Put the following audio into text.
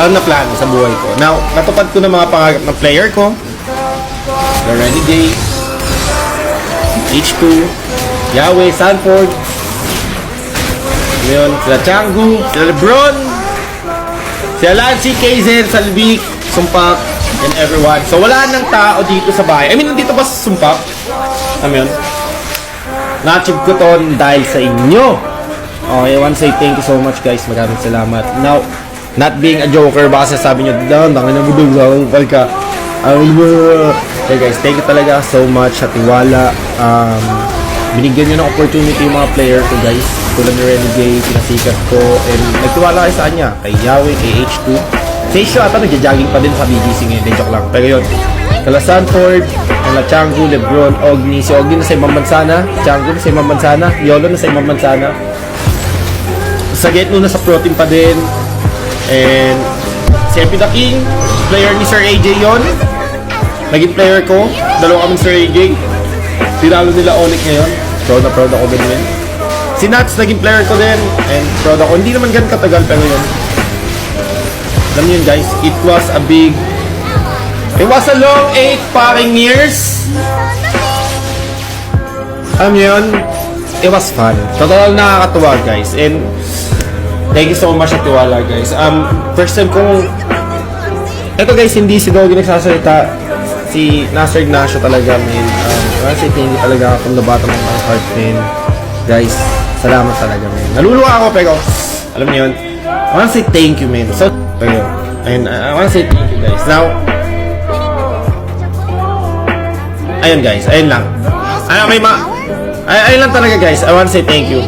ang naplano sa buhay ko. Now, natupad ko na mga pangarap ng player ko. The Renegade, H2, Yahweh, Sanford, ngayon, sila Changu, sila Lebron, sila Lancy, Kaiser, Salvik, Sumpak, and everyone. So, wala nang tao dito sa bahay. I mean, nandito pa sa Sumpak. Alam yun? Na-achieve ko to dahil sa inyo. Okay, I want to say thank you so much, guys. Maraming salamat. Now, not being a joker, baka sasabi nyo, tangin na mo doon, sakal ka. Okay, guys, thank you talaga so much sa tiwala. Binigyan nyo ng opportunity yung mga player ko, guys. Tulad ni Renegade, pinasikat ko, and nagtiwala kayo sa kanya, kay Yahweh, kay H2. Sa H2 ata, nagja-jogging pa din sa BGC ngayon, de joke lang. Pero yun, kala Sanford, kala Changu, Lebron, Ogni. Si Ogni na sa ibang bansa na, Changu na sa ibang bansa na, Yolo na sa ibang bansa na. Sa Getno na sa Protein pa din. And si Epi the King, player ni Sir AJ yon. Naging player ko, dalawa kami Sir AJ. Tinalo nila Onyx ngayon. Proud na proud ako din yun. Si Nats, naging player ko din. And proud ako. Hindi naman ganun katagal, pero yun. Alam niyo yun, guys. It was a long 8 fucking years. Alam niyo yun? It was fun. Total nakakatuwa, guys. And thank you so much sa tiwala, guys. First time kong... Ito, guys, hindi si Doggy nagsasalita. Si Nasser Ignacio talaga, man. Kasi hindi talaga ako nabata ng mga heart, man. Guys, salamat talaga, man. Naluluwa ako, pero alam niyo yun. I wanna say thank you, man. So, pero, and I wanna say thank you, guys. Now, ayun, guys. Ayun lang. Ayun lang talaga, guys. I wanna say thank you.